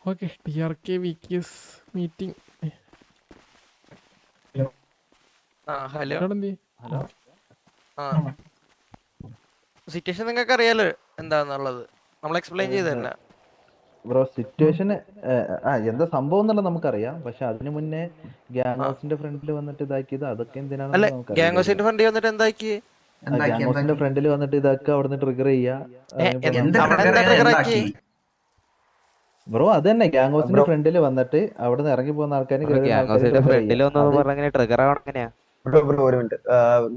Okay TRK VKS meeting hello hello situation നിങ്ങൾക്ക് അറിയാലോ എന്താന്നുള്ളത് നമ്മൾ എക്സ്പ്ലെയിൻ ചെയ്ത് തന്നെ. ബ്രോ സിറ്റുവേഷൻ എന്താ സംഭവം എന്നുള്ളത് നമുക്കറിയാം. പക്ഷെ അതിനു മുന്നേ ഗ്യാങ് ഹൗസിന്റെ ഫ്രണ്ടിൽ വന്നിട്ട് ഇതാക്കിയത് അതൊക്കെ അല്ല, എന്തിനാണെന്ന് നമുക്കറിയില്ല. ഗ്യാങ് ഹൗസിന്റെ ഫണ്ട് വന്നിട്ട് എന്താക്കി? ഗ്യാങ് ഹൗസിന്റെ ഫ്രണ്ടിൽ വന്നിട്ട് ഇതൊക്കെ അവിടുന്ന് ട്രിഗർ ട്രിഗറാക്കി? ബ്രോ അത് തന്നെ ഗ്യാങ് ഹൗസിന്റെ ഫ്രണ്ടിൽ വന്നിട്ട് അവിടുന്ന് ഇറങ്ങി പോകുന്ന ആൾക്കാർ ബ്രോ ഒരു മിനിറ്റ്.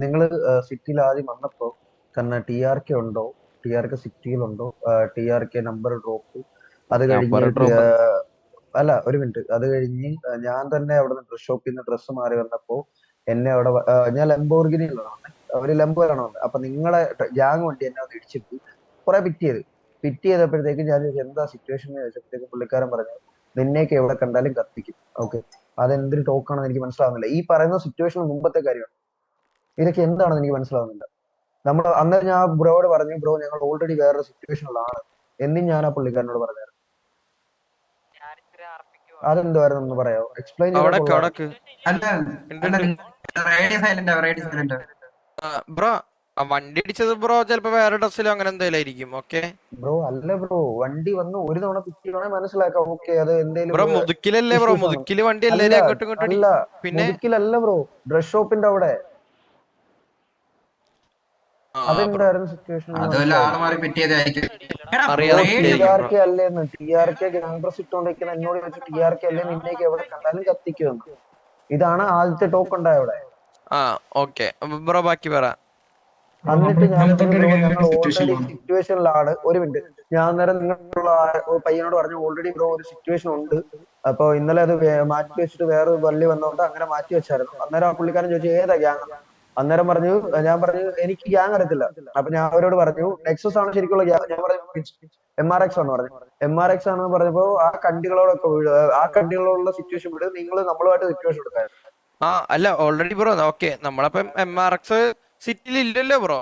നിങ്ങള് സിറ്റിയിൽ ആദ്യം വന്നപ്പോ കാരണം TRK ഉണ്ടോ, TRK സിറ്റിയിലുണ്ടോ, TRK നമ്പർ ഡ്രോപ്പ്, അത് കഴിഞ്ഞ് അല്ല ഒരു മിനിറ്റ്, അത് കഴിഞ്ഞ് ഞാൻ തന്നെ അവിടെ നിന്ന് ഡ്രസ് ഷോപ്പിൽ നിന്ന് ഡ്രസ്സ് മാറി വന്നപ്പോ എന്നെ അവിടെ ഞാൻ ലംബോർഗിനിയിലാണ് വന്നത്, അവര് ലംബോയിലാണ് വന്നത്. അപ്പൊ നിങ്ങളെ ഗ്യാങ് വണ്ടി എന്നെ ഒന്ന് ഇടിച്ചിട്ട് കുറെ പിറ്റ് ചെയ്തപ്പോഴത്തേക്ക് ഞാൻ എന്താ സിറ്റുവേഷൻ എന്ന് ചോദിച്ചപ്പോഴത്തേക്ക് പുള്ളിക്കാരൻ പറഞ്ഞു നിന്നേക്ക് എവിടെ കണ്ടാലും കത്തിക്കും. ഓക്കെ, അതെന്തൊരു ടോക്കാണെന്ന് എനിക്ക് മനസ്സിലാവുന്നില്ല. ഈ പറയുന്ന സിറ്റുവേഷൻ മുമ്പത്തെ കാര്യമാണ്, ഇതൊക്കെ എന്താണെന്ന് എനിക്ക് മനസ്സിലാവുന്നില്ല. നമ്മൾ അന്നേരം ഞാൻ ബ്രോയോട് പറഞ്ഞു, ബ്രോ ഞങ്ങൾ ഓൾറെഡി വേറൊരു സിറ്റുവേഷനിലാണ് എന്നും ഞാൻ ആ പുള്ളിക്കാരനോട് പറഞ്ഞായിരുന്നു. അതെന്തുവായിരുന്നു ഒന്ന് പറയാമോ? എക്സ്പ്ലെയിൻ ബ്രോ വണ്ടി ഇടിച്ചത് ബ്രോ ചിലപ്പോ വേറെ ഡ്രസ്സിലോ അങ്ങനെ എന്തെങ്കിലും ആയിരിക്കും. ഓക്കെ ബ്രോ, അല്ല ബ്രോ, വണ്ടി വന്ന് ഒരു തവണ പിറ്റ് ചെയ്യണേ മനസ്സിലാക്കാം. ഓക്കെ, അത് എന്തെങ്കിലും ബ്രോ മുതുക്കിലല്ലേ ബ്രോ, മുതുക്കില് വണ്ടി എല്ലാരും അങ്ങോട്ടും ഇങ്ങോട്ടും അല്ല, മുതുക്കിലല്ല ബ്രോ, ഡ്രസ് ഷോപ്പിന്റെ അവിടെ. അതെന്തായിരുന്നു സിറ്റുവേഷൻ? TRK അല്ലേന്ന്, TRK ഗ്രാൻഡ് ഡ്രസ് ഇട്ടോണ്ടിരിക്കുന്ന എന്നോട് ചോദിച്ചു TRK അല്ലേ നിന്നേക്ക് എവിടെ കണ്ടാലും കത്തിക്കുമെന്ന്. ഇതാണ് ആദ്യത്തെ ടോക്ക് ഉണ്ടായ അവിടെ. ഓക്കെ ബ്രോ ബാക്കി പറ. എന്നിട്ട് ഞാൻ ഞങ്ങൾ ഓൾറെഡി സിറ്റുവേഷനിലാണ്. ഒരു മിനിറ്റ്, ഞാൻ അന്നേരം നിങ്ങളുള്ള പയ്യനോട് പറഞ്ഞു ഓൾറെഡി ബ്രോ ഒരു സിറ്റുവേഷൻ ഉണ്ട്, അപ്പൊ ഇന്നലെ അത് മാറ്റി വെച്ചിട്ട് വേറെ വള്ളി വന്നോണ്ട് അങ്ങനെ മാറ്റി വെച്ചായിരുന്നു. അന്നേരം ആ പുള്ളിക്കാരൻ ചോദിച്ചു ഏതാ ഗ്യാങ്? അന്നേരം ഞാൻ പറഞ്ഞു എനിക്ക് ഗ്യാങ് അറിയത്തില്ല. അപ്പൊ ഞാൻ അവരോട് പറഞ്ഞു നെക്സസ് ആണ് ശരിക്കുള്ള ഗ്യാങ്. ഞാൻ പറഞ്ഞു MRX ആണെന്ന് പറഞ്ഞു. MRX ആണെന്ന് പറഞ്ഞപ്പോ ആ കണ്ടികളോടുള്ള സിറ്റുവേഷൻ വിട്, നിങ്ങൾ നമ്മളുമായിട്ട് സിറ്റുവേഷൻ എടുക്കായിരുന്നു. അല്ല ഓൾറെഡി ബ്രോ ഓക്കെ, നമ്മളപ്പം MRX സിറ്റിയിൽ ഇല്ലല്ലോ ബ്രോ.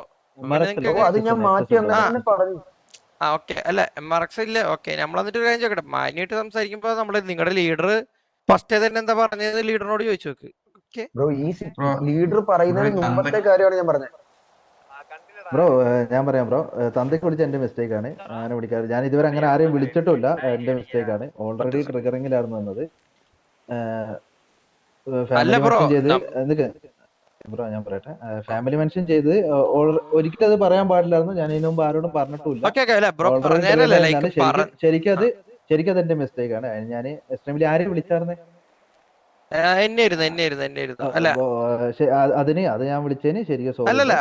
അത് ഞാൻ മാറ്റി തന്നെ പറഞ്ഞു. ഓക്കെ, അല്ല MRX ഇല്ല. ഓക്കെ, നമ്മൾ എന്നിട്ട് കാര്യം ചോദിക്കട്ടെ, മാന്യമായിട്ട് സംസാരിക്കുമ്പോ നമ്മള് നിങ്ങളുടെ ലീഡർ ഫസ്റ്റ് തന്നെ എന്താ പറഞ്ഞത് ലീഡറിനോട് ചോദിച്ചു നോക്ക്. ബ്രോ ഈ ലീഡർ പറയുന്നതിന് മുമ്പത്തെ കാര്യമാണ് ഞാൻ പറഞ്ഞത്. ബ്രോ ഞാൻ പറയാം ബ്രോ, തന്തയ്ക്ക് വിളിച്ച എന്റെ മിസ്റ്റേക്ക് ആണ്. അങ്ങനെ വിളിക്കാറ് ഞാൻ ഇതുവരെ അങ്ങനെ ആരെയും വിളിച്ചിട്ടില്ല. എന്റെ മിസ്റ്റേക്ക് ആണ്. ഓൾറെഡി ട്രിഗറിങ്ങിലായിരുന്നു വന്നത്. ഫാമിലി മെൻഷൻ ചെയ്ത് ബ്രോ ഞാൻ പറയട്ടെ, ഫാമിലി മെൻഷൻ ചെയ്ത് ഒരിക്കലും അത് പറയാൻ പാടില്ലായിരുന്നു. ഞാൻ ഇതിനു മുമ്പ് ആരോടും പറഞ്ഞിട്ടില്ല. ശരിക്കും അത് എന്റെ മിസ്റ്റേക്ക് ആണ്. ഞാൻ എക്സ്ട്രീംലി ആരെയും വിളിച്ചായിരുന്നേ അതിന് അത് ഞാൻ വിളിച്ചതിന് ശരിക്കും സോറി. അല്ലല്ല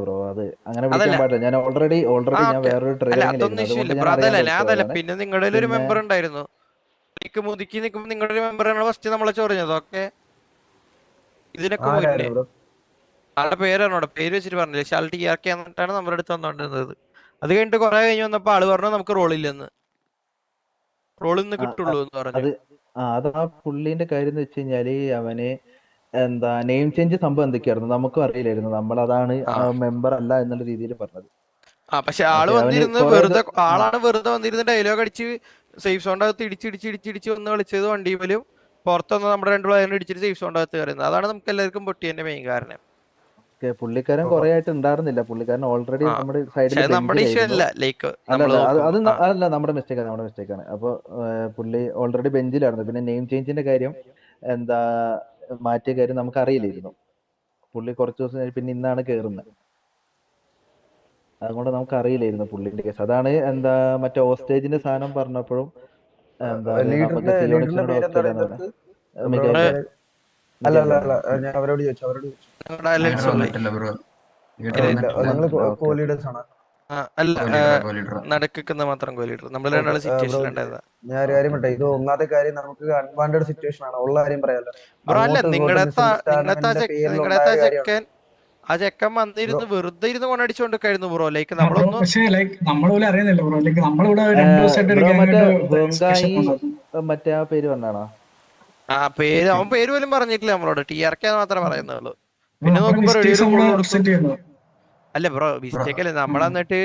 ബ്രോ, അത് അങ്ങനെ വിളിക്കാൻ പാടില്ല. ഞാൻ ഓൾറെഡി ഞാൻ വേറൊരു ട്രിഗറിംഗിലായിരുന്നു. പിന്നെ നിങ്ങളുടെ ഒരു മെമ്പർ ഉണ്ടായിരുന്നു മുതുക്കി നിൽക്കുമ്പോ നിങ്ങളുടെ ഒരു മെമ്പറാണ് ഫസ്റ്റ് നമ്മളെ ചൊറിഞ്ഞത്. ഓക്കെ, ഇതിനൊക്കെ മുന്നേ ആളുടെ പേരാണോ പേര് വെച്ചിട്ട് പറഞ്ഞില്ലേ, TRK എന്നിട്ടാണ് നമ്മുടെ അടുത്ത് വന്നോണ്ടിരുന്നത്. അത് കഴിഞ്ഞിട്ട് കുറെ കഴിഞ്ഞ് വന്നപ്പോ ആള് പറഞ്ഞു നമുക്ക് റോളില്ലെന്ന്, റോളിന്ന് കിട്ടുള്ളൂ എന്ന് പറഞ്ഞു. അത് ആ പുള്ളിന്റെ കാര്യം എന്ന് വെച്ച് കഴിഞ്ഞാല് അവന് എന്താ നെയിം ചേഞ്ച് സംഭവം എന്തൊക്കെയായിരുന്നു നമുക്കും അറിയില്ലായിരുന്നു. നമ്മളതാണ് മെമ്പർ അല്ല എന്നുള്ള രീതിയിൽ പറഞ്ഞത്. പക്ഷെ ആള് വന്നിരുന്ന് ആളാണ് വെറുതെ വന്നിരുന്ന് ഡയലോഗ് അടിച്ച് സേഫ് സോണ്ടകത്ത് ഇടിച്ചിടിച്ച് വന്ന് കളിച്ചത്. വണ്ടിയിലും പുറത്തുനിന്ന് നമ്മുടെ രണ്ടു പേരും ഇടിച്ചിട്ട് സേഫ് സോണ്ടകത്ത് കയറുന്നത്. അതാണ് നമുക്ക് എല്ലാവർക്കും പൊട്ടിയതിന്റെ മെയിൻ കാരണം. പുള്ളിക്കാരൻ കുറെ ആയിട്ട് ഉണ്ടായിരുന്നില്ല. പുള്ളിക്കാരൻ ഓൾറെഡി നമ്മുടെ സൈഡിൽ അല്ല നമ്മുടെ മിസ്റ്റേക്ക് ആണ്. അപ്പൊ പുള്ളി ഓൾറെഡി ബെഞ്ചിലായിരുന്നു. പിന്നെ നെയിം ചേഞ്ചിന്റെ കാര്യം എന്താ മാറ്റിയ കാര്യം നമുക്ക് അറിയില്ലായിരുന്നു. പുള്ളി കുറച്ച് ദിവസം പിന്നെ ഇന്നാണ് കേറുന്നത്. അതുകൊണ്ട് നമുക്ക് അറിയില്ലായിരുന്നു പുള്ളിന്റെ കേസ്. അതാണ് എന്താ മറ്റേ ഹോസ്റ്റേജിന്റെ സാധനം പറഞ്ഞപ്പോഴും എന്താ ഞാൻ അവരോട് ചോദിച്ചു നടക്കുന്ന മാത്രം കോലീഡർ നമ്മൾ രണ്ടാളും സിറ്റുവേഷൻ ഉണ്ടായതാ. ഞാൻ ഒരു കാര്യം പറയട്ടെ, ഇത് ഒന്നാമത്തെ കാര്യം നമുക്ക് അൺവാണ്ടഡ് സിറ്റുവേഷൻ ആണ്, ഉള്ള കാര്യം പറയാലോ. നിങ്ങളുടെ ചെക്കൻ ആ ചെക്കൻ വന്നിരുന്ന് വെറുതെ ഇരുന്ന് കൊണ്ടടിച്ചോണ്ടിരിക്കായിരുന്നു ബ്രോ. ലൈക്ക് നമ്മളൊന്നും മറ്റേ ആ പേര് പറഞ്ഞാണോ? അവൻ പേര് പോലും പറഞ്ഞിട്ടില്ല നമ്മളോട്. TRK മാത്രമേ പറയുന്നുള്ളൂ. പിന്നെ നോക്കുമ്പോ അല്ല ബ്രോ മിസ്റ്റേക്ക് അല്ലേ, നമ്മളെന്നിട്ട്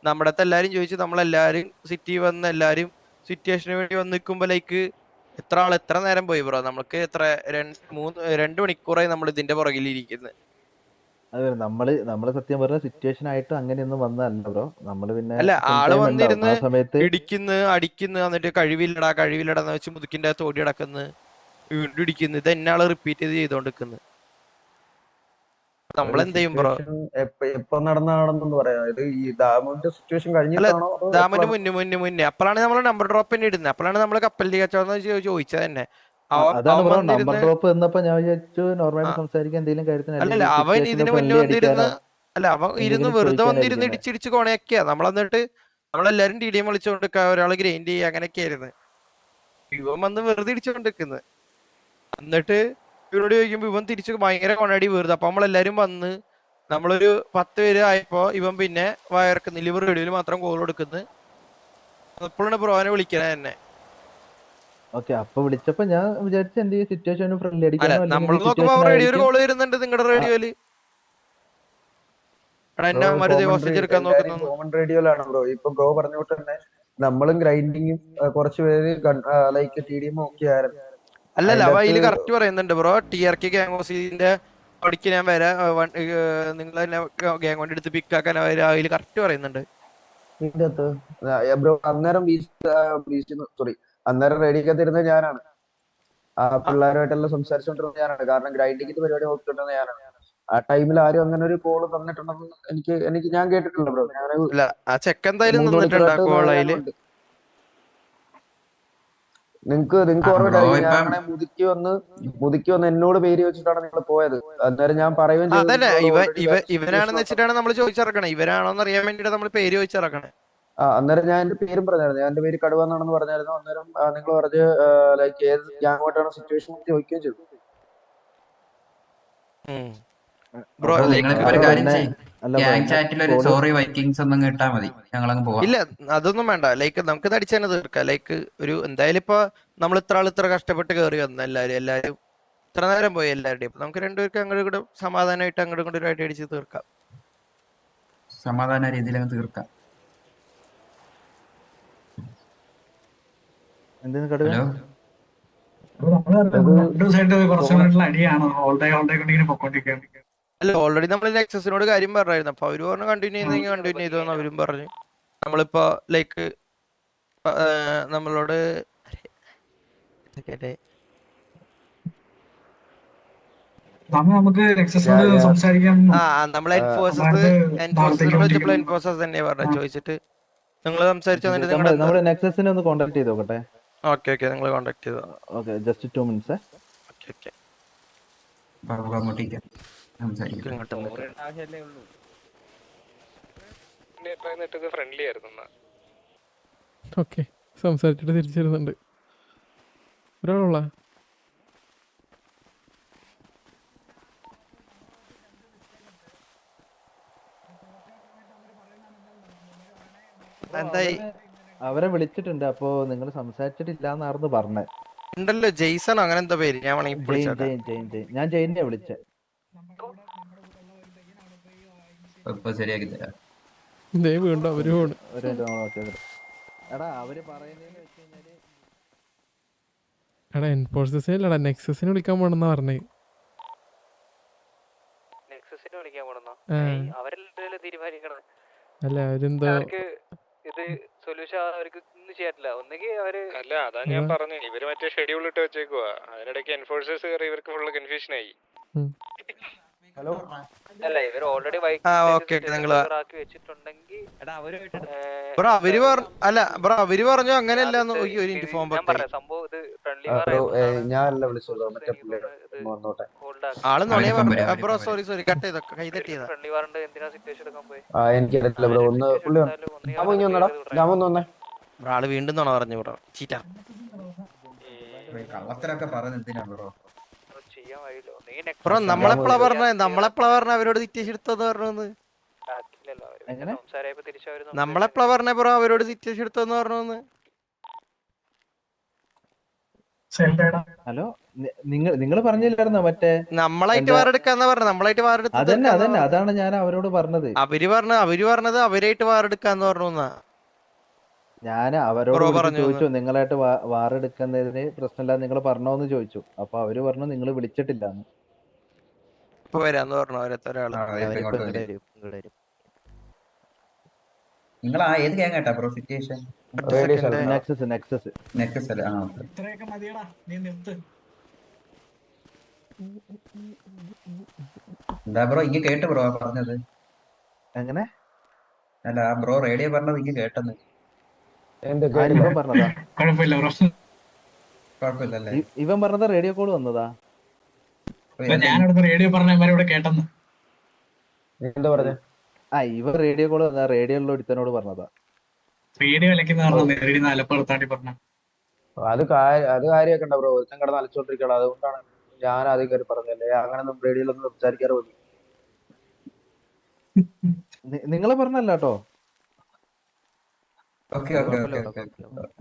നമ്മുടെ അടുത്ത് എല്ലാരും ചോദിച്ചു, നമ്മളെല്ലാരും സിറ്റി വന്ന് എല്ലാരും സിറ്റുവേഷന് വേണ്ടി വന്ന് നിൽക്കുമ്പോ ലൈക്ക് എത്ര നേരം പോയി ബ്രോ? നമുക്ക് എത്ര 2 മണിക്കൂറായി നമ്മൾ ഇതിന്റെ പുറകിൽ ഇരിക്കുന്നത്. അത് നമ്മള് സത്യം പറഞ്ഞ സിറ്റുവേഷൻ ആയിട്ട് അങ്ങനെയൊന്നും വന്നതല്ല ബ്രോ. നമ്മള് പിന്നെ അല്ല, ഫുൾ ആള് ടൈം ഉണ്ടാവും വന്നിരുന്ന് ആ സമയത്ത്. ഇടിക്കുന്നു അടിക്കുന്നു, എന്നിട്ട് കഴിവില്ലടാന്ന് വെച്ച് മുതുക്കിന്റെ തോടി അടക്കുന്നു, വീണ്ടും ഇടിക്കുന്നു. ഇത് എന്നെ ആള് റിപ്പീറ്റ് ചെയ്തോണ്ടിരിക്കുന്നു. നമ്മളെന്ത് ചെയ്യും ബ്രോ? സിറ്റുവേഷൻ എപ്പോ നടന്നാണെന്നൊന്നും പറയാം. ഇത് ഈ ഡാമിന്റെ സിറ്റുവേഷൻ അല്ല, കഴിഞ്ഞിട്ടാണോ അതോ ഡാമിന് എപ്പോഴാണ്? മുന്നേ അപ്പോഴാണ് നമ്മൾ നമ്പർ ഡ്രോപ്പ് തന്നെ ഇടുന്നത്. അപ്പോഴാണ് നമ്മൾ കപ്പലിന്റെ കച്ചവടം ചോദിച്ചത് തന്നെ. അതാണ് അവൻ ബ്രോ നമ്പർ വന്നിരുന്ന് ഡ്രോപ്പ് എന്നപ്പോ ഞാൻ വിചാരിച്ചു ആ, നോർമലായിട്ട് സംസാരിക്കാൻ എന്തെങ്കിലും കാര്യത്തിന്, അല്ലല്ല, അല്ലെങ്കിൽ അവൻ സിറ്റുവേഷന് ഇതിന് മുന്നേ ഫ്രണ്ട്ലി വന്നിരുന്ന് അടിക്കാനോ അവൻ ഇരുന്ന് എന്തെങ്കിലും വെറുതെ വന്നിരുന്ന് ചോദിക്കാനായിരിക്കുന്നത്. ഇടിച്ചിടിച്ച് കൊണയൊക്കെയാ. നമ്മളെന്നിട്ട് നമ്മളെല്ലാരും TDM വിളിച്ചോണ്ടിരിക്കുക, ഒരാള് ഗ്രൈൻഡ് ചെയ്യുക, അങ്ങനെയൊക്കെ ആയിരുന്നു. ഇവൻ വന്ന് വെറുതെ ഇടിച്ചോണ്ടിരിക്കുന്നത്. എന്നിട്ട് ഇവനോട് ചോദിക്കുമ്പോ ഇവൻ തിരിച്ച് ഭയങ്കര കൊണയടി വെറുതെ. അപ്പൊ നമ്മളെല്ലാരും വന്ന് നമ്മളൊരു 10 പേര് ആയപ്പോ ഇവൻ പിന്നെ വയർക്കുന്നില്ല, ഇവർ റേഡിയോയിൽ മാത്രം കോൾ കൊടുക്കുന്നു. അപ്പോഴാണ് ബ്രോനെ വിളിക്കണേ തന്നെ. ഓക്കെ, അപ്പൊ വിളിച്ചപ്പോ ഞാൻ വിചാരിച്ചു എന്തെങ്കിലും സിറ്റുവേഷന് ഫ്രണ്ട്ലി അല്ല, അടിക്കാനോ അല്ലെങ്കിൽ നമ്മൾ എന്തെങ്കിലും നോക്കുമ്പോ സിറ്റുവേഷൻ റേഡിയോ ഒരു ആയിരിക്കും. കോള് വരുന്നുണ്ട് നിങ്ങളുടെ റേഡിയോയില്. എടാ, എന്നെ മരുതി ഹോസ്റ്റേജ് എടുക്കാൻ എല്ലാരും നോക്കുന്നു. കോമൺ റേഡിയോയിലാണ് ബ്രോ. ഇപ്പൊ ബ്രോ പറഞ്ഞ പോലെ തന്നെ നമ്മളും ഗ്രൈൻഡിങ്ങും കുറച്ച് പേര് ലൈക്ക് TDM ഒക്കെ ആയിരുന്നു. അല്ലല്ല, അതിന്റെ അവ അകത്ത് അതില് കറക്റ്റ് പറയുന്നുണ്ട് ബ്രോ. TRK ഗാംഗോസിന്റെ പഠിക്ക് ഞാൻ വരാം, നിങ്ങൾ തന്നെ ഗ്യാങ് വണ്ടി എടുത്ത് പിക്കാക്കാൻ അതില് കറക്റ്റ് പറയുന്നുണ്ട്. ഇതിന്റെ അകത്ത് ബ്രോ അന്നേരം സോറി, അന്നേരം റേഡിയോക്കകത്ത് ഇരുന്നത് ഞാനാണ്. ആ ആ, പിള്ളേരുമായിട്ടെല്ലാം സംസാരിച്ചുകൊണ്ടിരുന്നത് ഞാനാണ്. കാരണം ഗ്രൈൻഡിങ്ങിന്റെ പരിപാടി നോക്കിക്കൊണ്ടിരുന്നത് ഞാനാണ്. ആ ടൈമിൽ ആരും അങ്ങനെ ഒരു കോള് തന്നിട്ടുണ്ടെന്ന് എനിക്ക് ഞാൻ കേട്ടിട്ടില്ല ബ്രോ. ഞാൻ അല്ല, ആ ചെക്ക് എന്തായാലും 3 നിന്നിട്ടുണ്ട് ആ മണിക്കൂറായിട്ട് കോളയില്. ഞാനുണ്ട്. നിങ്ങക്ക് ബ്രോ ഓർമ്മയിട്ടായിരിക്കും, ഇപ്പം ഞാനാണെ മുതുക്കി വന്ന് എന്നോട് പേര് വെച്ചിട്ടാണ് നിങ്ങൾ പോയത്. അന്നേരം ഞാൻ പറയുകയും ചെയ്തു അതന്നെ, നിങ്ങളോട് ഓൾറെഡി വേറെ സിറ്റുവേഷൻ ഇവനാണെന്ന് ഉണ്ടെന്ന്. വെച്ചിട്ടാണ് നമ്മൾ ചോദിച്ചിറക്കണേ. ഇവനാണോന്ന് അറിയാൻ വേണ്ടിട്ട് നമ്മൾ പേര് ചോദിച്ചിറക്കണേ. അന്നേരം ഞാൻ എന്റെ പേരും പറഞ്ഞായിരുന്നു. ഞാൻ എന്റെ പേര് കടുവന്നാണെന്ന് പറഞ്ഞായിരുന്നു. അന്നേരം നിങ്ങൾ പറഞ്ഞ് ലൈക്ക് ഏത് ഗ്യാങ്ങോട്ടാണ് സിറ്റുവേഷൻ ചോദിക്കുകയും ചെയ്തു. ബ്രോ അപ്പൊ ലൈക്ക് നിങ്ങളിപ്പോ അപ്പൊ ഒരു കാര്യം എന്നെ ചെയ്യും, അല്ല ബ്രോ ഗ്യാങ് എന്നെ ചാറ്റിൽ ഒരു കോള് സോറി വൈക്കിങ്സ് ഒന്നും കിട്ടാ മതി, ഞങ്ങളങ്ങ് പോവാം. ഇല്ല, അതൊന്നും വേണ്ട. ലൈക്ക് നമുക്ക് അടിച്ച് തന്നെ തീർക്കാം. ലൈക്ക് ഒരു എന്തായാലും ഇപ്പൊ നമ്മൾ ഇത്ര കഷ്ടപ്പെട്ട് കയറി വന്നു. എല്ലാരും ഇത്ര നേരം പോയി എല്ലാവരുടെയും. അപ്പൊ നമുക്ക് രണ്ടുപേർക്ക് അങ്ങോട്ടും ഇങ്ങോട്ടും സമാധാനമായിട്ട് അങ്ങോട്ടും ഇങ്ങോട്ടും ഒരു അടിച്ച് തീർക്കാം. സമാധാന രീതിയിൽ അങ്ങ് തീർക്കാം. എന്തെങ്കിലും കടുവ ഹലോ, അത് രണ്ടു ദിവസമായിട്ട് കുറച്ച് തോണ മിനിറ്റുള്ള അടിയാണ്. ഓൾ ഡേ കൊണ്ട് ഇങ്ങനെ പൊക്കോണ്ടിരിക്കുകയാണ്. അല്ല, ഓൾറെഡി നമ്മൾ നെക്സസിനോട് കാര്യം പറഞ്ഞായിരുന്നു. അപ്പൊ അവര് പറഞ്ഞു കണ്ടിന്യൂ ചെയ്തെങ്കിൽ കണ്ടിന്യൂ ചെയ്തോന്ന് അവരും പറഞ്ഞു. നമ്മളിപ്പോ ലൈക്ക് നമ്മളോട് നമുക്ക് നെക്സസിനോട് ഞാൻ സംസാരിക്കാൻ നമ്മൾ നമ്മളടുത്ത് നാളത്തേക്ക് എൻഫോഴ്സസിനോട് വെച്ചപ്പോൾ വേണ്ടിയിരിക്കുന്നു. എൻഫോഴ്സസ് തന്നെയാ പറഞ്ഞത്. ചോദിച്ചിട്ട് നിങ്ങൾ സംസാരിച്ചു വന്നിട്ട് നമ്മള് നിങ്ങളുടെ എന്താ? നമ്മുടെ നെക്സസിനെ ഒന്ന് കോൺടാക്ട് ചെയ്ത് നോക്കട്ടെ. ഓക്കെ, നിങ്ങൾ കോൺടാക്ട് ചെയ്തോ. Okay, just 2 minutes. Okay, Babu അങ്ങോട്ടേക്ക് നമുക്ക് സംസാരിക്കട്ടെ. ഇങ്ങോട്ട് നിൽക്കാം. ഫ്രണ്ട്ലി ആയിരുന്നു. ഓക്കെ, സംസാരിച്ചിട്ട് തിരിച്ചു വരുന്നുണ്ട്. ഒരാളുള്ള എന്തായി? അവരെ വിളിച്ചിട്ടുണ്ട്. അപ്പൊ നിങ്ങൾ സംസാരിച്ചിട്ടില്ല എന്നായിരുന്നു പറഞ്ഞത്. ഉണ്ടല്ലോ, ജെയ്സൺ അങ്ങനെ എന്താ പേര്? ഞാൻ വേണമെങ്കിൽ വിളിച്ചേക്കാം. ഞാൻ ജെയിനെ വിളിച്ചേ. ഇപ്പൊ ശരിയാക്കി തരാം. ഇതേ വീണ്ടും അവര് പോണ്. ഒരു minute, ഓക്കെ. എടാ അവര് പറയുന്നതെന്ന് വെച്ച് കഴിഞ്ഞാല് എടാ എൻഫോഴ്സസിനെ അല്ലടാ നെക്സസിനെ വിളിക്കാൻ പോണെന്നാ പറഞ്ഞേ. അല്ല അവരെന്തോ അല്ല, അതാ ഞാൻ പറഞ്ഞു, ഇവര് മറ്റേ ഷെഡ്യൂൾ ഇട്ട് വെച്ചേക്കുവാ. അതിനിടയ്ക്ക് എൻഫോഴ്സേഴ്സ് കയറി ഇവർക്ക് ഫുള്ള് കൺഫ്യൂഷൻ ആയി. ഹലോ, ഓക്കെ, നിങ്ങള് ബ്രോ അവര് പറഞ്ഞു അങ്ങനെയല്ലാന്ന്. ഒരു ഇൻഫോം ബ്രോ ഞാനല്ല വിളിച്ചത്, മറ്റേ പുള്ളിയുടെ ഒന്ന് വന്നോട്ടെ. ആള് നുണയെ അവരിപ്പം പറഞ്ഞു. വരും. ബ്രോ സോറി കട്ട് ചെയ്തോ, കൈ തെറ്റിയതാ. എനിക്കറിയില്ല ബ്രോ. ഒന്ന് പുള്ളി ഞാൻ ഇനി വന്നടാ, ഞാൻ വന്നേ. ബ്രോ ആള് വീണ്ടും നുണ പറഞ്ഞു. Bro cheetah. കള്ളത്തരൊക്കെ പറഞ്ഞ എന്തിനാ ബ്രോ? ബ്രോ നമ്മളെപ്പോഴാ പറഞ്ഞ അവരോട് സിറ്റുവേഷൻ എടുത്തോന്ന് പറഞ്ഞോന്ന്? എങ്ങനെ നമ്മളെപ്പോഴാ പറഞ്ഞ ബ്രോ അവരോട് സിറ്റുവേഷൻ എടുത്തോന്ന് പറഞ്ഞോന്ന്? സെൽഡേടാ ഹലോ നിങ്ങൾ പറഞ്ഞില്ലായിരുന്നോ മറ്റേ നമ്മളായിട്ട് എന്താ? വാറെടുക്കാന്നാ പറഞ്ഞത്, നമ്മളായിട്ട് വാറെടുത്ത് അതന്നെ തീർക്കാന്നാ അതന്നെ പറഞ്ഞത്. അതാണ് ഞാൻ അവരോട് പറഞ്ഞത്. അവര് പറഞ്ഞത് അവരായിട്ട് വാറെടുക്കാന്ന് പറഞ്ഞു. ഞാൻ അവരോട് ബ്രോ വിളിച്ച് പറഞ്ഞു ചോദിച്ചു, നിങ്ങളായിട്ട് വാറെടുക്കുന്നതിന് പ്രശ്നമില്ല നിങ്ങൾ പറഞ്ഞോന്ന് ചോദിച്ചു. അപ്പൊ അവര് പറഞ്ഞു നിങ്ങൾ വിളിച്ചിട്ടില്ലാന്ന്. ഇപ്പൊ വരാന്ന് പറഞ്ഞു അവരത്തെ ഒരാള്. ഇങ്ങോട്ട് വരും. നിങ്ങൾ ആ ഏത് ഗ്യാങ് ആയിട്ടാ ബ്രോ സിറ്റുവേഷൻ? ഒറ്റ radio second. Nexus Nexus Nexus അല്ലേ? ആ ഓക്കെ. ഇത്രയൊക്കെ മതിയടാ, നീ നിർത്ത്. എന്താ ബ്രോ ഇങ്ങ് കേട്ട് ബ്രോ പറഞ്ഞത്? എങ്ങനെ അല്ല ആ ബ്രോ റേഡിയോ പറഞ്ഞത് ഇങ്ങ് കേട്ടെന്ന്. ആര് ഇവൻ പറഞ്ഞതാ? കുഴപ്പമില്ല ബ്രോ. കുഴപ്പമില്ലല്ലേ? ഇവൻ പറഞ്ഞതാ? റേഡിയോ കോൾ വന്നതാ? അല്ല, ഞാനിവിടുന്ന് റേഡിയോ പറഞ്ഞവരോട് കേട്ടെന്ന്. എന്താ പറഞ്ഞ? ഇവൻ റേഡിയോ കോൾ വന്ന റേഡിയോയിലുള്ള ഒരുത്തനോട് പറഞ്ഞതാ. റേഡിയോ വിലക്കുന്ന പറഞ്ഞ റേഡിയോ അലപ്പുറത്താണ്ടി പറഞ്ഞ. അത് കാര്യമൊക്കെ ബ്രോ, ഒരുത്തൻ കിടന്ന് അലച്ചോണ്ടിരിക്കണം. അതുകൊണ്ടാണ് ഞാൻ ആദ്യം കയറി പറഞ്ഞല്ലേ, അങ്ങനെയൊന്നും റേഡിയോയിലൊന്നും സംസാരിക്കാറ് പോലും. നിങ്ങൾ പറഞ്ഞല്ല കേട്ടോ. Okay okay okay okay.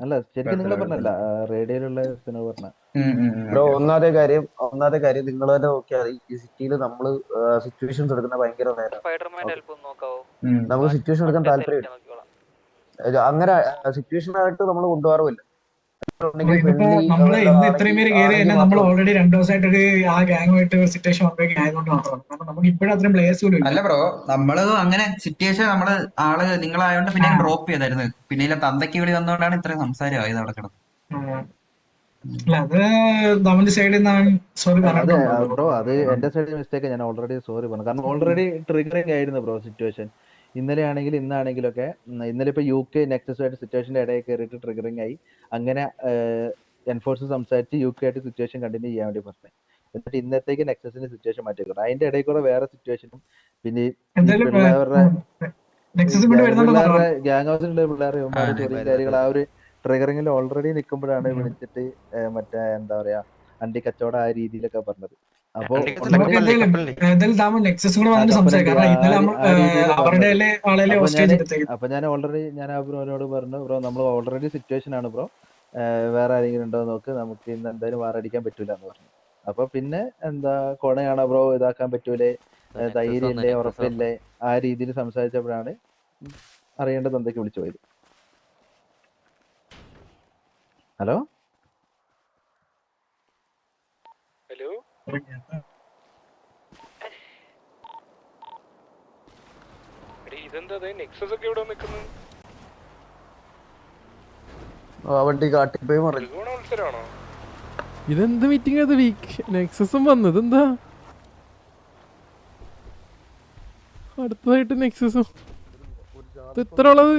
അല്ല ശരിക്കും നിങ്ങൾ പറഞ്ഞല്ല, റേഡിയോയിലുള്ള ഒരുത്തനോട് പറഞ്ഞ. ബ്രോ ഒന്നാമത്തെ കാര്യം നിങ്ങൾ തന്നെ നോക്കിയാൽ ഈ സിറ്റിയിൽ നമ്മള് സിറ്റുവേഷൻസ് എടുക്കുന്ന ഭയങ്കര നേരം. നമുക്ക് സിറ്റുവേഷൻ എടുക്കാൻ താല്പര്യമില്ല. അങ്ങനെ സിറ്റുവേഷൻ ആയിട്ട് നമ്മൾ കൊണ്ടുപോകാറുമില്ല. ഉണ്ടെങ്കിൽ ഇതിപ്പോ ഫ്രണ്ട്ലി നമ്മള് ഇന്ന് ഇത്രയും പേര് കയറി ആണെങ്കിൽ തന്നെ നമ്മൾ മാത്രമേ. ഓൾറെഡി 2 ദിവസമായിട്ട് ഒരു ആ ഗാങ്ങുമായിട്ട് സിറ്റുവേഷൻ വർക്കിംഗ് ആയതുകൊണ്ട് മാത്രം. കാരണം നമുക്ക് ഇപ്പോഴും അത്രയും പ്ലേയേഴ്സ് പോലും ഇല്ല. അല്ല ബ്രോ, നമ്മള് അങ്ങനെ സിറ്റുവേഷൻ നമ്മള് ആള് നിങ്ങളായോണ്ട് പിന്നെ ആ. ഡ്രോപ്പ് ചെയ്തായിരുന്നു. പിന്നെ ഇല്ല തന്തയ്ക്ക് വിളി വന്നോണ്ടാണ് ഇത്രയും സംസാരം ആയത് അവിടെ കിടന്ന്. അല്ല, അത് നമ്മുടെ സൈഡിൽ നിന്ന് സോറി അതെ പറഞ്ഞിട്ടുണ്ടോ? ബ്രോ, അത് എന്റെ സൈഡിൽ മിസ്റ്റേക്ക്. ഞാൻ ഓൾറെഡി സോറി പറഞ്ഞു. കാരണം ഓൾറെഡി ട്രിഗറിങ് ആയിരുന്നു ബ്രോ സിറ്റുവേഷൻ. ഇന്നലെ ആണെങ്കിലും ഇന്നാണെങ്കിലും ഒക്കെ. ഇന്നലെ ഇപ്പൊ UK നെക്സസ് ആയിട്ട് സിറ്റുവേഷന്റെ ഇടയിൽ കയറിയിട്ട് ട്രിഗറിങ് ആയി. അങ്ങനെ എൻഫോഴ്സ് സംസാരിച്ച് UK ആയിട്ട് സിറ്റുവേഷൻ കണ്ടിന്യൂ ചെയ്യാൻ വേണ്ടി പറഞ്ഞു. എന്നിട്ട് ഇന്നത്തേക്ക് നെക്സസിന്റെ സിറ്റുവേഷൻ മാറ്റി. അതിന്റെ ഇടയിൽ കൂടെ വേറെ സിറ്റുവേഷനും പിന്നെ ഈ എന്തായാലും പിള്ളേരുടെ നെക്സസ് ഇങ്ങോട്ട് വരുന്നുണ്ടെന്ന് പിള്ളേരുടെ പറഞ്ഞു. ഗ്യാങ് ഹൗസിലുള്ള പിള്ളേർ ഇവന്മാര് ചൊറിയും കാര്യങ്ങൾ ആ ഒരു ട്രിഗറിങ്ങിൽ ഓൾറെഡി നിൽക്കുമ്പോഴാണ് വിളിച്ചിട്ട് മറ്റേ എന്താ പറയാ അണ്ടി കച്ചവടം ആ രീതിയിലൊക്കെ പറഞ്ഞത്. അപ്പൊ നമുക്ക് എന്തായാലും താമ നെക്സസ് കൂടെ വന്നിട്ട് സംസാരിക്കാം. കാരണം ഇന്നലെ നമ്മൾ ആ രീതിയിൽ അവരുടെ പറഞ്ഞത്. ആളെ അപ്പൊ ഹോസ്റ്റേജ് എടുത്തേക്കും. ഞാൻ ഓൾറെഡി ഞാൻ ആ ബ്രോനോട് പറഞ്ഞു, ബ്രോ നമ്മൾ ഓൾറെഡി സിറ്റുവേഷൻ ആണ് ബ്രോ, വേറെ ആരെങ്കിലും ഉണ്ടോ നോക്ക്, നമുക്ക് ഇന്ന് എന്തായാലും വാറടിക്കാൻ പറ്റൂല എന്ന് പറഞ്ഞു. അപ്പൊ പിന്നെ എന്താ കൊണയാണോ ബ്രോ, ഇതാക്കാൻ പറ്റൂലേ, ധൈര്യമില്ലേ, ഉറപ്പില്ലേ, ആ രീതിയിൽ സംസാരിച്ചപ്പോഴാണ് അറിയേണ്ടത് എന്തൊക്കെ വിളിച്ചു പോയത്. ഹലോ ഹലോ, ഇതെന്താ നെക്സസ് ഒക്കെ ഇവിടെ നിൽക്കുന്നത്? വണ്ടി കാട്ടിപ്പോയി മറിഞ്ഞു. ത്രികോണ മത്സരമാണോ? ഇതെന്ത് മീറ്റിംഗ് അത്? വീക്ക് നെക്സസും വന്നത് എന്താ? അടുത്തതായിട്ട് നെക്സസും ഇത് ഇത്ര ഉള്ളത്?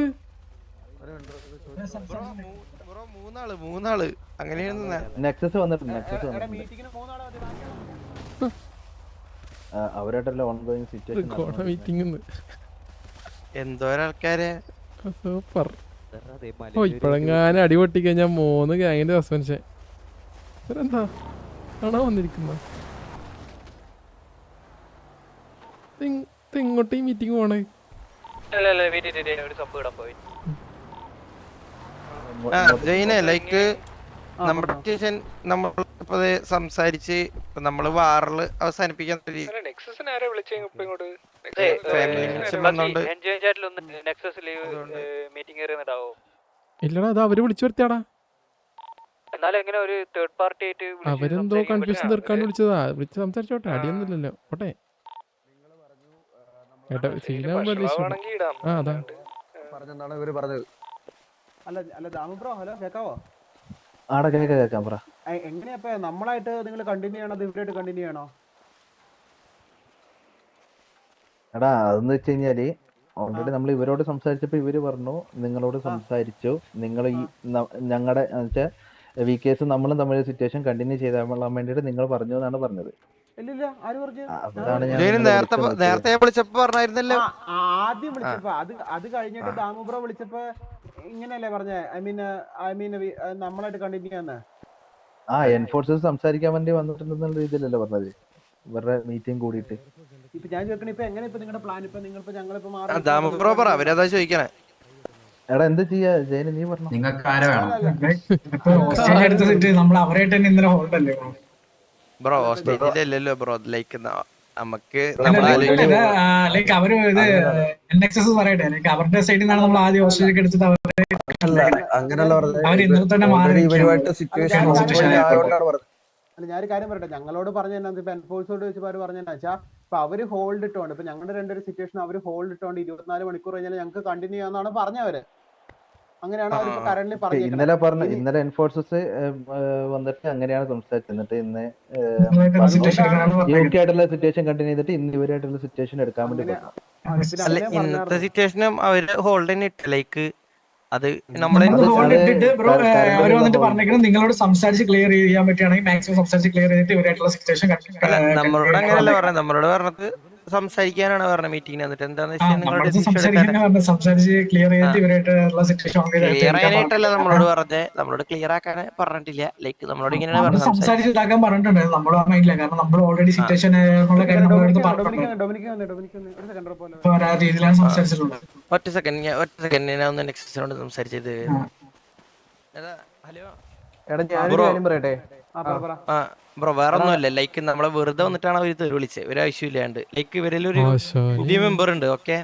മൂന്നാള് അങ്ങനെയാണ്. നെക്സസ് വന്നിട്ടുണ്ട്. അവരായിട്ടല്ല ഓൺഗോയിങ് സിറ്റുവേഷൻ. ത്രികോണ മീറ്റിംഗ് എന്തോരാൾക്കാരെ. സൂപ്പർ. ഓ ഇപ്പഴെങ്ങാനും അടി പൊട്ടിക്കഴിഞ്ഞാൽ 3 ഗ്യാങ്ങിന്റെ സസ്പെൻഷൻ. ഇവരെന്താ കാണാൻ വന്നിരിക്കുന്ന? ഇങ്ങോട്ട് ഈ മീറ്റിംഗ് പോണേ. ജയിനെ ലൈക്ക് നമ്മുടെ സിറ്റുവേഷൻ നമ്മളിപ്പോ സംസാരിച്ച് നമ്മള് വാറില് അവസാനിപ്പിക്കാൻ നെക്സസിനെ ആരാ വിളിച്ചേ ഇങ്ങോട്ട്? ഇല്ലടാ, അത് അവര് വിളിച്ചു വരുത്തിയാടാ. അവരെന്തോ കൺഫ്യൂഷൻ തീർക്കാണ്ട് വിളിച്ചതാ. വിളിച്ച് സംസാരിച്ചോട്ടെ, അടിയൊന്നുമില്ലല്ലോ. പോട്ടെ ഏട്ടാ, ശീലമാകുമ്പോ അതാ പറഞ്ഞെന്നാണ് ഇവര് പറഞ്ഞത്. അല്ല ദാമു ബ്രോ, ഹലോ കേക്കാവോ? ആടെ കേൾക്കാം പറ. എങ്ങനെയാ നമ്മളായിട്ട് നിങ്ങൾ കണ്ടിന്യൂ ചെയ്യണോ, ഇവരായിട്ട് കണ്ടിന്യൂ ചെയ്യണോ? എടാ അതെന്ന് വെച്ച് കഴിഞ്ഞാല് ഓൾറെഡി നമ്മൾ ഇവരോട് സംസാരിച്ചപ്പോ ഇവര് പറഞ്ഞു നിങ്ങളോട് സംസാരിച്ചു, നിങ്ങൾ ഈ ഞങ്ങളുടെ വെച്ചാൽ VKS നമ്മളും തമ്മിൽ സിറ്റുവേഷൻ കണ്ടിന്യൂ ചെയ്താൽ വേണ്ടിയിട്ട് നിങ്ങൾ പറഞ്ഞു എന്നാണ് പറഞ്ഞത്. ഇല്ലില്ല, ആര് പറഞ്ഞു? അതാണ് നേരത്തെ വിളിച്ചപ്പോ പറഞ്ഞായിരുന്നല്ലോ. ആദ്യം വിളിച്ചപ്പോ അത് കഴിഞ്ഞിട്ട് ദാമു ബ്രോ വിളിച്ചപ്പോ ഇങ്ങനെയല്ലേ പറഞ്ഞേ? ഐ മീൻ നമ്മളായിട്ട് കണ്ടിന്യൂ ചെയ്യാന്ന്. എൻഫോഴ്സേഴ്സ് സംസാരിക്കാൻ വേണ്ടി വന്നിട്ടുണ്ടെന്നുള്ള രീതിയിലല്ലേ പറഞ്ഞത് ഇവരുടെ മീറ്റിംഗ് കൂടിയിട്ട്. ഇപ്പൊ ഞാൻ ചോദിക്കണ ഇപ്പൊ എങ്ങനെ നിങ്ങളുടെ പ്ലാൻ? ഇപ്പൊ നിങ്ങളിപ്പോ ഞങ്ങളിപ്പോ അവരതാ ചോദിക്കണേ. എടാ എന്ത് ചെയ്യാ ജയന്, നീ പറഞ്ഞു. നിങ്ങൾക്ക് ആരെ വേണം? നമ്മൾ അവരായിട്ട് തന്നെ ഇന്നലെ ഹോൾഡ് അല്ലേ? ബ്രോ ഓസ്ട്രേലിയയിലല്ലോ ബ്രോ ലൈക്ക് നമുക്ക് ലൈക്ക് അവര് ഇത് NXS പറയട്ടെ, ലൈക്ക് അവരുടെ സൈഡിൽ നിന്നാണ് നമ്മൾ ആദ്യം ഓസ്ട്രേലിയക്ക് എടുത്തത്. അങ്ങനല്ല അവർ ഇന്നലെ തന്നെ മാറി ഇവരുമായിട്ട് സിറ്റുവേഷൻ ആയതുകൊണ്ടാണ് പറഞ്ഞത്. അല്ല ഞാനൊരു കാര്യം പറയട്ടെ, ഞങ്ങളോട് പറഞ്ഞ ഇപ്പൊ എൻഫോഴ്സോട് വെച്ച് അവർ പറഞ്ഞാ വെച്ചാൽ ഇപ്പൊ അവര് ഹോൾഡ് ഇട്ടോണ്ട്, ഇപ്പൊ ഞങ്ങളുടെ രണ്ടൊരു സിറ്റുവേഷൻ അവര് ഹോൾഡ് ഇട്ടോണ്ട് 24 മണിക്കൂർ കഴിഞ്ഞാൽ ഞങ്ങൾക്ക് കണ്ടിന്യൂ ചെയ്യാന്നാണ് പറഞ്ഞവര്. അങ്ങനെയാണ് അവരിപ്പോ കറന്റ് പറഞ്ഞത്. ഇന്നലെ എൻഫോഴ്സസ് വന്നിട്ട് അങ്ങനെയാണ് സംസാരിച്ചത്. എന്നിട്ട് ഇന്ന് UK ആയിട്ടുള്ള സിറ്റുവേഷൻ കണ്ടിന്യൂ ചെയ്തിട്ട് ഇന്ന് ഇവരായിട്ടുള്ള സിറ്റുവേഷൻ എടുക്കാൻ വേണ്ടി പറഞ്ഞു. അല്ല ഇന്നത്തെ സിറ്റുവേഷനും അവര് ഹോൾഡ് തന്നെ ഇട്ട് ലൈക്ക് അത് നമ്മളെ അവര് വന്നിട്ട് പറഞ്ഞേക്കണം നിങ്ങളോട് സംസാരിച്ച് ക്ലിയർ ചെയ്യാൻ പറ്റുകയാണെങ്കിൽ മാക്സിമം സംസാരിച്ച് ക്ലിയർ ചെയ്തിട്ട് ഇവരായിട്ടുള്ള സിറ്റുവേഷൻ നമ്മളോട് അങ്ങനെയല്ല പറഞ്ഞത്. നമ്മളോട് പറഞ്ഞത് സംസാരിക്കാനാണ് പറഞ്ഞത് മീറ്റിംഗിന്. എന്നിട്ട് എന്താന്ന് വെച്ചാൽ നിങ്ങളുടെ സംസാരിച്ച് ക്ലിയർ ചെയ്തിട്ട് ഇവരായിട്ടുള്ള സിറ്റുവേഷൻ ക്ലിയർ ആയിട്ടല്ല നമ്മളോട് പറഞ്ഞത്. നമ്മളോട് ക്ലിയർ ആക്കാൻ പറഞ്ഞിട്ടില്ല. ലൈക്ക് നമ്മളോട് ഇങ്ങനെയാണ് പറഞ്ഞത്. സംസാരിച്ച് ഇതാക്കാൻ പറഞ്ഞിട്ടുണ്ട്. നമ്മൾ പറഞ്ഞില്ല, കാരണം നമ്മൾ ഓൾറെഡി സിറ്റുവേഷൻ രീതിയിലാണ് സംസാരിച്ചിട്ടുള്ളത്. ഒറ്റ സെക്കൻഡ് ഞാൻ ഒന്ന് നെക്സ്റ്റിനോട് സംസാരിച്ചത്. ഹലോ ബ്രോ വേറെ ഒന്നുമല്ല, ലൈക്ക് നമ്മളെ വെറുതെ വന്നിട്ടാണ് അവർ തെറി വിളിച്ചത്. ഒരു ആവശ്യമില്ലാണ്ട്. ലൈക്ക് ഇവരിലൊരു പുതിയ മെമ്പർ ഉണ്ട്. ഓക്കെ,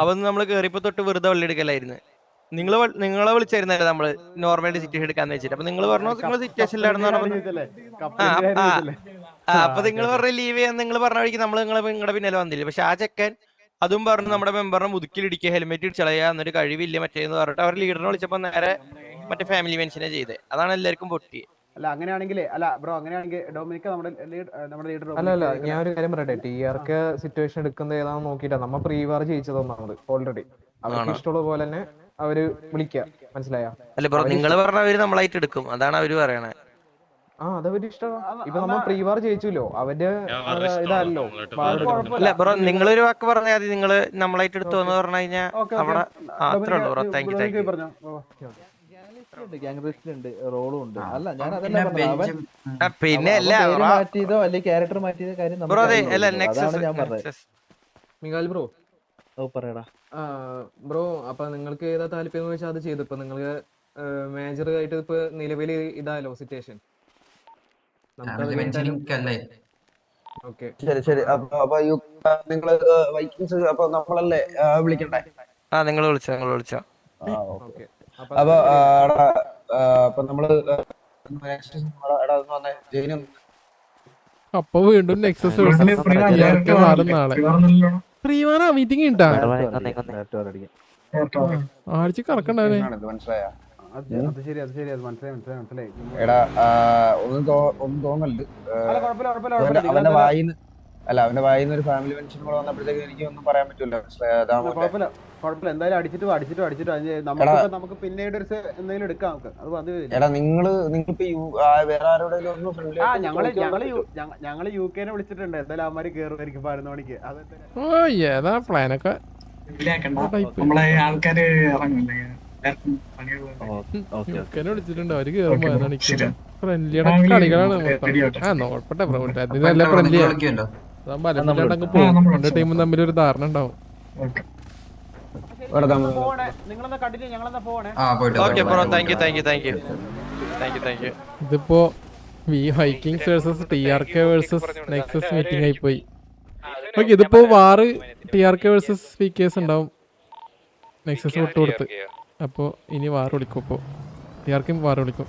അവ നമ്മൾ കയറിയപ്പോ തൊട്ട് വെറുതെ വള്ളി എടുക്കലായിരുന്നു. നിങ്ങളെ വിളിച്ചായിരുന്നല്ലേ നമ്മള് നോർമലായിട്ട് സിറ്റുവേഷൻ എടുക്കാന്ന് വെച്ചിട്ട്. അപ്പൊ നിങ്ങൾ പറഞ്ഞു നിങ്ങൾ സിറ്റുവേഷനിലാണെന്ന് പറഞ്ഞു. അപ്പൊ നിങ്ങൾ പറഞ്ഞ ലീവ് ചെയ്യാൻ നിങ്ങൾ പറഞ്ഞ വഴിക്ക് നമ്മൾ നിങ്ങളുടെ പിന്നാലെ വന്നില്ല. പക്ഷെ ആ ചെക്കൻ അതും പറഞ്ഞു നമ്മുടെ മെമ്പറിനെ മുതുക്കിലിടിക്കുക, ഹെൽമെറ്റ് ഇടിച്ചളയുക, എന്നൊരു കഴിവില്ല മറ്റേന്ന് പറഞ്ഞിട്ട് അവർ ലീഡറിനെ വിളിച്ചപ്പോ നേരെ മറ്റേ ഫാമിലി മെൻഷനെ ചെയ്തത്. അതാണ് എല്ലാവർക്കും പൊട്ടി. അല്ല അങ്ങനെയാണെങ്കിൽ അല്ല ബ്രോ, അങ്ങനെയാണെങ്കിൽ ഡൊമിനിക്ക നമ്മുടെ ലീഡർ. അല്ല ഞാൻ ഒരു കാര്യം പറയട്ടെ, TRK സിറ്റുവേഷൻ എടുക്കുന്നത് ഏതാണെന്ന് നോക്കിയിട്ടാ നമ്മ പ്രീവാർ ജയിച്ചതൊന്നാമത്. ഓൾറെഡി അവർക്ക് ഇഷ്ടമുള്ള പോലെ തന്നെ അവര് വിളിക്കുക, മനസ്സിലായ? അല്ല ബ്രോ, നിങ്ങൾ പറഞ്ഞവര് നമ്മളായിട്ട് എടുക്കും, അതാണ് അവര് പറയണത്. അതവര് ഇഷ്ടമാണ്. ഇപ്പൊ നമ്മൾ പ്രീവാർ ജയിച്ചല്ലോ, അവന്റെ ഇതല്ലോ. അല്ല ബ്രോ, നിങ്ങളൊരു വാക്ക് പറഞ്ഞാൽ മതി. നിങ്ങള് നമ്മളായിട്ട് എടുത്തു എന്ന് പറഞ്ഞു കഴിഞ്ഞാൽ അവിടെ അത്രേ ഉള്ളൂ ബ്രോ. Thank you. റോളും ഉണ്ട്. അല്ല ഞാൻ അതല്ല പറഞ്ഞത്, പിന്നെ മാറ്റിയതോ അല്ലെങ്കിൽ ക്യാരക്ടർ മാറ്റിയതോ കാര്യം അതാണ് ഞാൻ പറഞ്ഞത്. മികാൽ ബ്രോ പറയടാ ബ്രോ. അപ്പൊ നിങ്ങൾക്ക് ഏതാ താല്പര്യം വെച്ചാൽ അത് ചെയ്തു. ഇപ്പൊ നിങ്ങൾക്ക് മേജർ ആയിട്ട് ഇപ്പൊ നിലവിൽ ഇതായല്ലോ സിറ്റുവേഷൻ. ശരി. അപ്പൊ നിങ്ങള് വൈക്കിങ്സ് അപ്പൊ നമ്മളല്ലേ വിളിക്കണ്ടേ? നിങ്ങൾ വിളിച്ചോ. അപ്പൊ അപ്പൊ നമ്മള് അപ്പൊ വീണ്ടും നെക്സസ് നാളെ പ്രീവാനാ മീറ്റിംഗ് ഉണ്ടാ. ആഴ്ച കറക്കണ്ടേ? മനസ്സിലായോ? അത് ശരി മനസ്സിലായി. എടാ ഒന്നും തോന്നല്ല്. അവന്റെ വായിന്ന് ഒരു ഫാമിലി മെൻഷൻ കൂടെ വന്നപ്പോഴത്തേക്ക് എനിക്ക് ഒന്നും പറയാൻ പറ്റൂല. കുഴപ്പമില്ല, എന്തായാലും അടിച്ചിട്ട് നമുക്ക് പിന്നീട് എന്തെങ്കിലും എടുക്കാം. നമുക്ക് അത് വന്നു. എടാ നിങ്ങളിപ്പോ വേറെ ആരോടെങ്കിലും ഒന്ന് ഫ്രണ്ട്ലി ഞങ്ങള് UK വിളിച്ചിട്ടുണ്ട്. എന്തായാലും അവന്മാര് കേറുമായിരിക്കും 11 മണിക്ക്. ഏതാ പ്ലാനൊക്കെ നമ്മളെ ആൾക്കാര് ഇറങ്ങില്ലേ വിളിച്ചിട്ടുണ്ട്. അവര് കേറും 11 മണിക്ക്. ഫ്രണ്ട്ലിയുടെ കളികളാണ് മൊത്തം. നോക്കട്ടെ ബ്രോ, അതിനല്ല ഫ്രണ്ട്ലിയാ. അതാകുമ്പോ പോകും. രണ്ട് ടീമും തമ്മിൽ ഒരു ധാരണ ഉണ്ടാവും. ഇതിപ്പോ Vikings versus TRK versus Nexus meeting ആയി പോയി. ഓക്കെ, ഇതിപ്പോ വാറ് TRK വേഴ്സസ് VKS ഉണ്ടാവും. നെക്സസ് വിട്ടുകൊടുത്ത്. അപ്പൊ ഇനി വാർ വിളിക്കും. ഇപ്പൊ TRK വാർ വിളിക്കും.